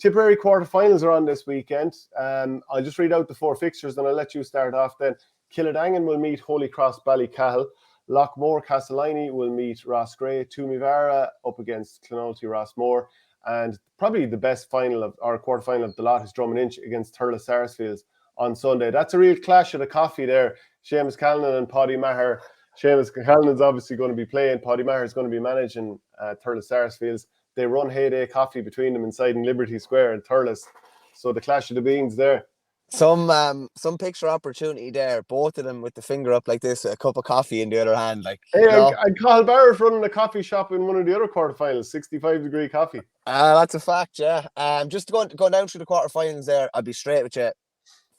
Tipperary quarterfinals are on this weekend. I'll just read out the 4 fixtures and I'll let you start off then. Kiladangan will meet Holycross Ballycahill. Loughmore Castleiney will meet Roscrea. Toomevara up against Clonoulty Roscrea. And probably the best final of our quarterfinal of the lot is Drom-Inch against Thurles Sarsfields on Sunday. That's a real clash of the coffee there. Seamus Callanan and Paddy Maher. Seamus Callanan's obviously going to be playing. Paddy Maher is going to be managing Thurles Sarsfields. They run heyday coffee between them inside in Liberty Square in Thurles. So the clash of the beans there. Some picture opportunity there. Both of them with the finger up like this, a cup of coffee in the other hand. Like, hey, and Cathal Barrett running a coffee shop in one of the other quarterfinals, 65-degree coffee. That's a fact, yeah. Just going down through the quarterfinals there, I'll be straight with you.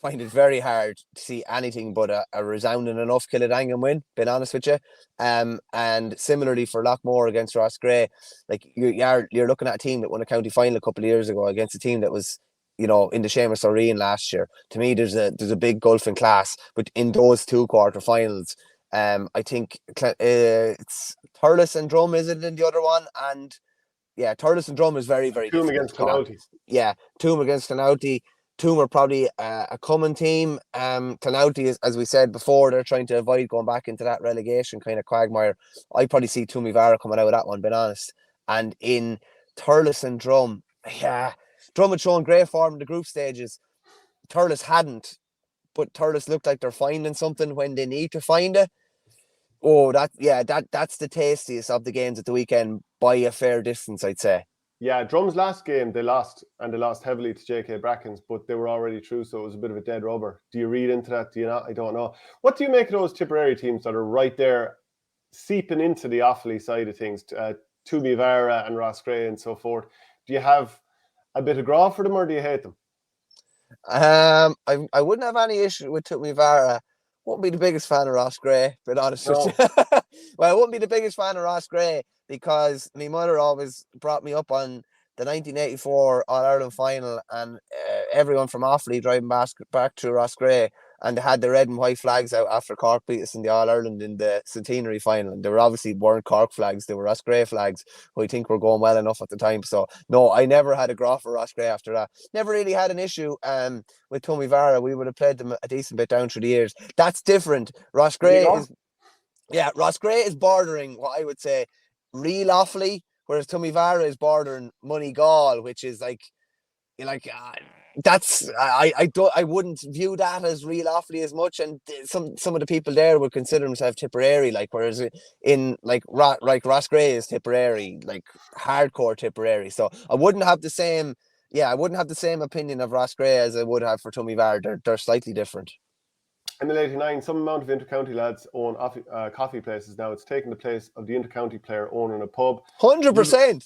Find it very hard to see anything but a resounding enough Kiladangan win, being honest with you. And similarly for Loughmore against Roscrea, like you're looking at a team that won a county final a couple of years ago against a team that was, in the Seamus O'Ryan last year. To me, there's a big gulf in class, but in those 2 quarterfinals, I think it's Thurles and Drom, is it in the other one? And yeah, Thurles and Drom is very, very Toom against Clonoulty. Yeah, Toom against Clonoulty. Toom are probably a common team. Clonoulty is, as we said before, they're trying to avoid going back into that relegation kind of quagmire. I probably see Toomevara coming out of that one, being honest. And in Thurles and Drom, Drom had shown great form in the group stages. Thurles hadn't, but Thurles looked like they're finding something when they need to find it. Oh, that's the tastiest of the games at the weekend by a fair distance, I'd say. Yeah, Drum's last game, they lost, and they lost heavily to JK Brackens, but they were already through, so it was a bit of a dead rubber. Do you read into that? Do you not? I don't know. What do you make of those Tipperary teams that are right there, seeping into the Offaly side of things, Toomevara and Roscrea and so forth? Do you have a bit of graw for them, or do you hate them? I wouldn't have any issue with Toomevara. Wouldn't be the biggest fan of Roscrea, but honest with you. Well, I wouldn't be the biggest fan of Roscrea because my mother always brought me up on the 1984 All-Ireland final, and everyone from Offaly driving back to Roscrea, and they had the red and white flags out after Cork beat us in the All-Ireland in the centenary final. And they were obviously weren't Cork flags, they were Roscrea flags, who I think were going well enough at the time. So no, I never had a graw for Roscrea after that. Never really had an issue with Toomevara. We would have played them a decent bit down through the years. That's different. Roscrea is bordering what I would say real Offaly, whereas Toomevara is bordering Moneygall, which is like that's I wouldn't view that as real Offaly as much, and some of the people there would consider themselves Tipperary, like, whereas in like Roscrea is Tipperary, like hardcore Tipperary. So I wouldn't have the same opinion of Roscrea as I would have for Toomevara. They're slightly different. In the late 89, some amount of inter-county lads own coffee places now. It's taken the place of the inter-county player owning a pub. 100%.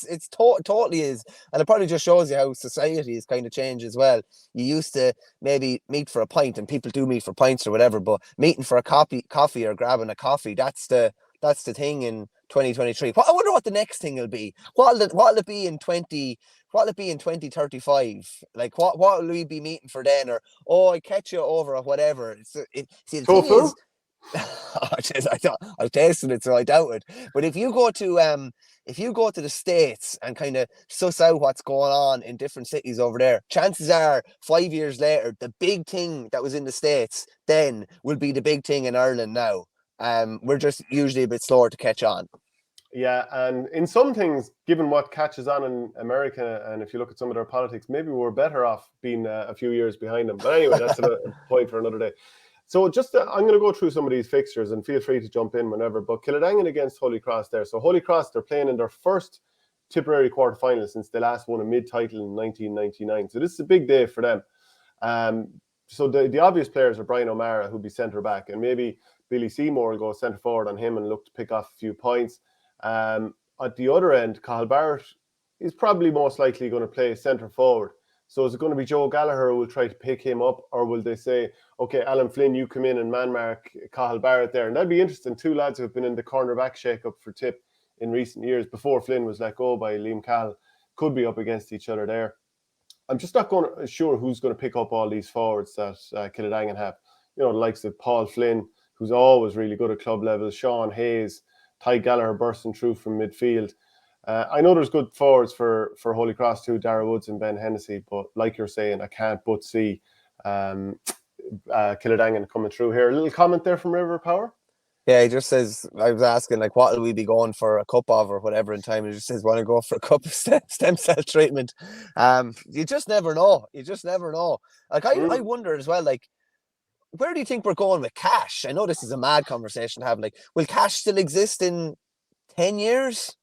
It's totally is. And it probably just shows you how society has kind of changed as well. You used to maybe meet for a pint, and people do meet for pints or whatever, but meeting for a coffee or grabbing a coffee, that's the thing in 2023. I wonder what the next thing will be. What'll it be in 2035? Like, what will we be meeting for then? Or I catch you over or whatever. The thing is, I've tasted it, so I doubt it. But if you go to the States and kind of suss out what's going on in different cities over there, chances are 5 years later, the big thing that was in the States then will be the big thing in Ireland now. We're just usually a bit slower to catch on. Yeah, and in some things, given what catches on in America, and if you look at some of their politics, maybe we're better off being a few years behind them. But anyway, that's a point for another day. So I'm going to go through some of these fixtures, and feel free to jump in whenever. But Kiladangan against Holycross there. So Holycross, they're playing in their first Tipperary quarterfinal since they last won a mid-title in 1999. So this is a big day for them. So the obvious players are Brian O'Mara, who'll be centre back, and maybe Billy Seymour will go centre forward on him and look to pick off a few points. At the other end, Cathal Barrett is probably most likely going to play centre forward. So is it going to be Joe Gallagher who will try to pick him up, or will they say, okay, Alan Flynn, you come in and man mark Cathal Barrett there? And that'd be interesting. 2 lads who have been in the cornerback shake-up for Tip in recent years before Flynn was let go by Liam Cahill could be up against each other there. I'm just not sure who's going to pick up all these forwards that Kiladangan have. The likes of Paul Flynn, who's always really good at club level, Sean Hayes, Ty Gallagher bursting through from midfield. I know there's good forwards for Holycross too, Dara Woods and Ben Hennessy, but like you're saying, I can't but see Kiladangan coming through here. A little comment there from River Power. Yeah, he just says, I was asking, like, what will we be going for a cup of or whatever in time? He just says, want to go for a cup of stem cell treatment. You just never know. You just never know. Like, I wonder as well, like, where do you think we're going with cash? I know this is a mad conversation to have. Like, will cash still exist in 10 years?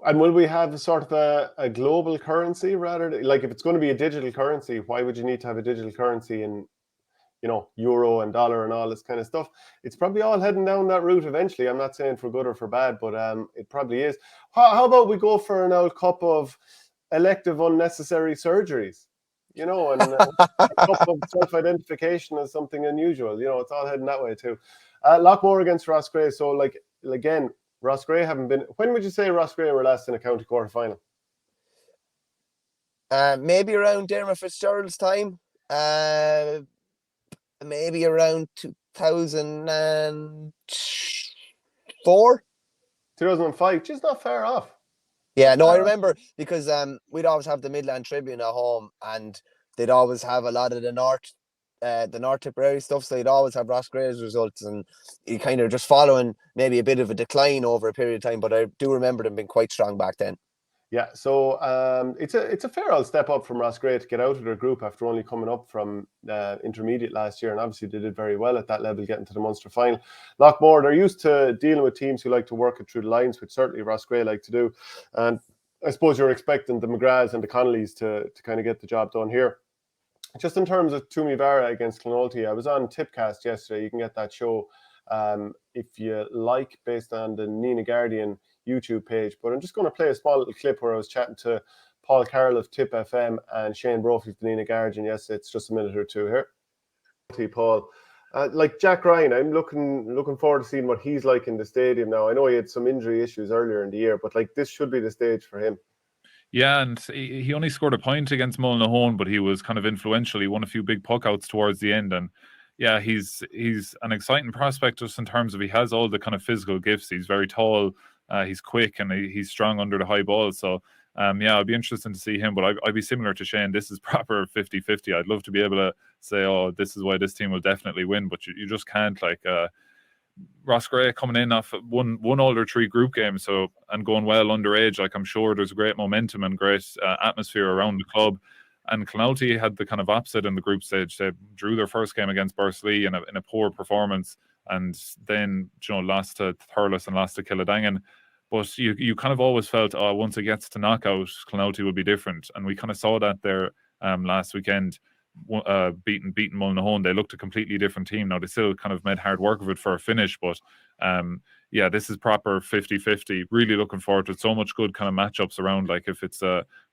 And will we have a sort of a global currency rather? Like, if it's going to be a digital currency, why would you need to have a digital currency in, euro and dollar and all this kind of stuff? It's probably all heading down that route eventually. I'm not saying for good or for bad, but it probably is. How about we go for an old cup of elective unnecessary surgeries, and a cup of self-identification as something unusual. It's all heading that way too. Loughmore against Roscrea. So, like, again, Roscrea haven't been. When would you say Roscrea were last in a county quarter final? Maybe around Dermot Fitzgerald's time. Maybe around 2004. 2005. Just not far off. Yeah, no, I remember because we'd always have the Midland Tribune at home, and they'd always have a lot of the North Tipperary stuff. So you'd always have Roscrea's results, and you kind of just following maybe a bit of a decline over a period of time. But I do remember them being quite strong back then. Yeah, so it's a fair old step up from Roscrea to get out of their group after only coming up from intermediate last year, and obviously they did very well at that level, getting to the Munster final. Loughmore, they're used to dealing with teams who like to work it through the lines, which certainly Roscrea like to do, and I suppose you're expecting the McGraths and the Connollys to kind of get the job done here. Just in terms of Toomevara against Clonoulty, I was on Tipcast yesterday. You can get that show if you like, based on the Nina Guardian YouTube page. But I'm just going to play a small little clip where I was chatting to Paul Carroll of TIPP FM and Shane Brophy of the Nina Guardian. Yes, it's just a minute or two here. Paul, like Jack Ryan, I'm looking forward to seeing what he's like in the stadium now. I know he had some injury issues earlier in the year, but like this should be the stage for him. Yeah, and he only scored a point against Mullinahone, but he was kind of influential. He won a few big puck outs towards the end, and yeah, he's an exciting prospect just in terms of he has all the kind of physical gifts. He's very tall, he's quick, and he's strong under the high ball. So yeah, I'd be interested to see him, but I'd be similar to Shane. This is proper 50-50. I'd love to be able to say, oh, this is why this team will definitely win, but you just can't. Like Roscrea coming in off one older 3 group games, so, and going well underage, like I'm sure there's great momentum and great atmosphere around the club. And Clonoulty had the kind of opposite in the group stage. They drew their first game against Bursley in a poor performance, and then lost to Thurles and lost to Kiladangan. But you kind of always felt, oh, once it gets to knockout, Clonoulty will be different, and we kind of saw that there last weekend. Beating Mullinahone. They looked a completely different team. Now they still kind of made hard work of it for a finish, but yeah, this is proper 50-50. Really looking forward to it. So much good kind of matchups around. Like if it's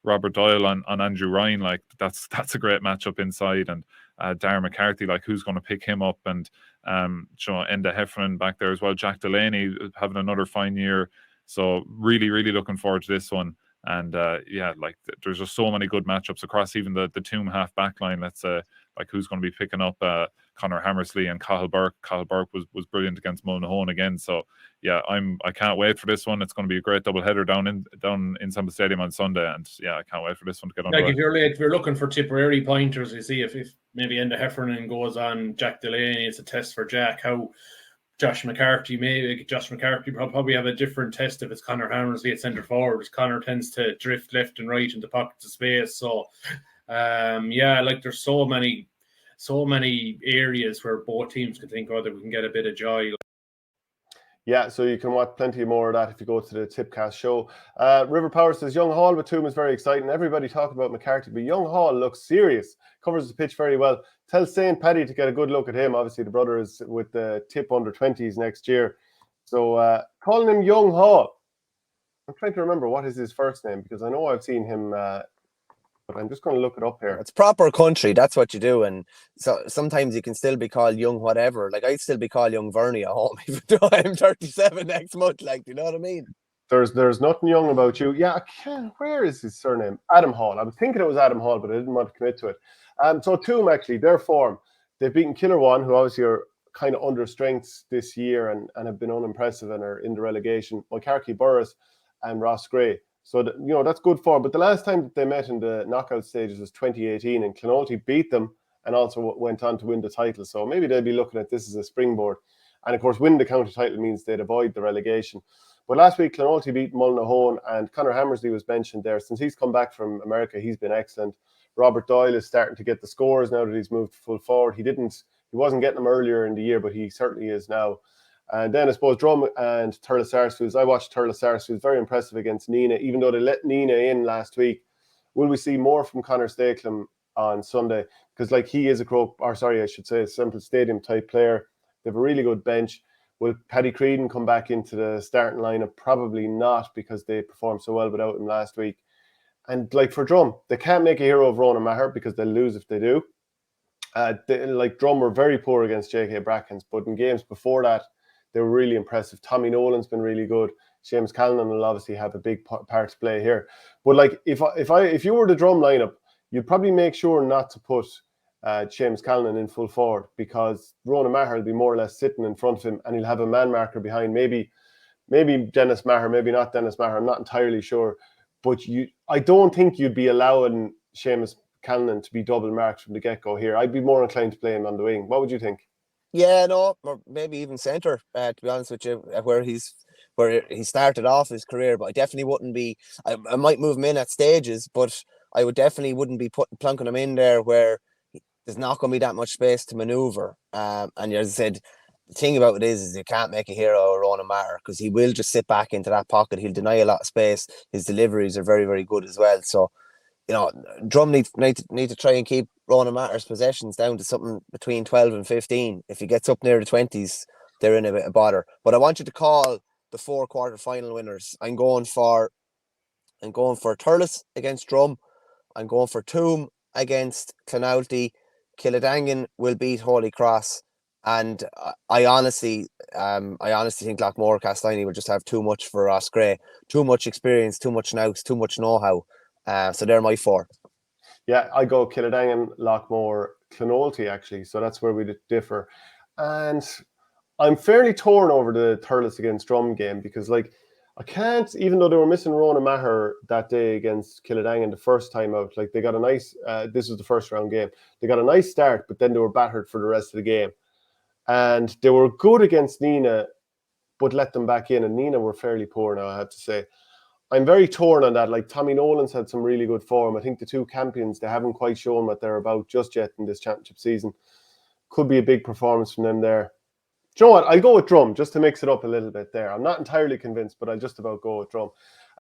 Robert Doyle on Andrew Ryan, like that's a great matchup inside, and Darren McCarthy, like who's going to pick him up, and Enda Heffernan back there as well. Jack Delaney having another fine year. So really looking forward to this one. And yeah, like there's just so many good matchups across even the Toom half back line. Let's say like who's going to be picking up Conor Hammersley and Cathal Burke. Cathal Burke was brilliant against Mullinahone again. So yeah, I can't wait for this one. It's going to be a great double header down in Samba Stadium on Sunday, and yeah, I can't wait for this one to get on. Like if you're looking for Tipperary pointers, you see if maybe Enda Heffernan goes on Jack Delaney, it's a test for Jack. How Josh McCarthy probably have a different test if it's Conor Hammersley at centre forward. Conor tends to drift left and right into pockets of space. So yeah, like there's so many areas where both teams can think, oh, that we can get a bit of joy. Yeah, so you can watch plenty more of that if you go to the Tipcast show. River Power says Young Hall with Toom is very exciting. Everybody talking about McCarthy, but Young Hall looks serious. Covers the pitch very well. Tell St. Paddy to get a good look at him. Obviously, the brother is with the TIPP under-20s next year. So calling him Young Hall. I'm trying to remember what is his first name, because I know I've seen him, but I'm just going to look it up here. It's proper country. That's what you do. And so sometimes you can still be called Young whatever. Like I'd still be called Young Verney at home, even though I'm 37 next month. Like, you know what I mean? There's nothing young about you. Yeah, I can't. Where is his surname? Adam Hall. I was thinking it was Adam Hall, but I didn't want to commit to it. So Toom, actually, their form, they've beaten Killarwan, who obviously are kind of under strengths this year and have been unimpressive and are in the relegation. Mulcarkey Burris and Roscrea. So, that's good form. But the last time that they met in the knockout stages was 2018, and Clonoulty beat them and also went on to win the title. So maybe they'll be looking at this as a springboard. And of course, winning the county title means they'd avoid the relegation. But last week, Clonoulty beat Mullinahone, and Conor Hammersley was mentioned there. Since he's come back from America, he's been excellent. Robert Doyle is starting to get the scores now that he's moved full forward. He wasn't getting them earlier in the year, but he certainly is now. And then I suppose Drom and Thurles Sarsfields. I watched Thurles Sarsfields, very impressive against Nina, even though they let Nina in last week. Will we see more from Conor Stakelum on Sunday? Because he is a Semple Stadium type player. They have a really good bench. Will Paddy Creedon come back into the starting lineup? Probably not, because they performed so well without him last week. And for Drom, they can't make a hero of Ronan Maher because they'll lose if they do. Drom were very poor against JK Brackens, but in games before that, they were really impressive. Tommy Nolan's been really good. Seamus Callanan will obviously have a big part to play here. But if you were the Drom lineup, you'd probably make sure not to put Seamus Callanan in full forward, because Ronan Maher will be more or less sitting in front of him, and he'll have a man marker behind. Maybe Dennis Maher, maybe not Dennis Maher. I'm not entirely sure. But I don't think you'd be allowing Seamus Callanan to be double marked from the get-go here. I'd be more inclined to play him on the wing. What would you think? Yeah, no, or maybe even centre, to be honest with you, where he started off his career. But I definitely wouldn't be. I might move him in at stages, but I definitely wouldn't be plunking him in there where there's not going to be that much space to manoeuvre. And as I said, the thing about it is you can't make a hero of Ronan Maher, because he will just sit back into that pocket. He'll deny a lot of space. His deliveries are very, very good as well. So, Drum need to try and keep Ronan Maher's possessions down to something between 12 and 15. If he gets up near the 20s, they're in a bit of bother. But I want you to call the 4 quarter-final winners. I'm going for Thurles against Drum. I'm going for Toom against Clonoulty. Kiladangan will beat Holycross. And I honestly think Loughmore Castleini will just have too much for Roscrea. Too much experience, too much nous, too much know-how. So they're my 4. Yeah, I go Kiladangan, Loughmore, Clonoulty, actually. So that's where we differ. And I'm fairly torn over the Thurles against Drum game, because I can't, even though they were missing Ronan Maher that day against Kiladangan the first time out, they got a nice, this was the first round game. They got a nice start, but then they were battered for the rest of the game. And they were good against Nina, but let them back in. And Nina were fairly poor now, I have to say. I'm very torn on that. Tommy Nolan's had some really good form. I think the 2 Campions, they haven't quite shown what they're about just yet in this championship season. Could be a big performance from them there. Do you know what? I'll go with Drum just to mix it up a little bit there. I'm not entirely convinced, but I'll just about go with Drum.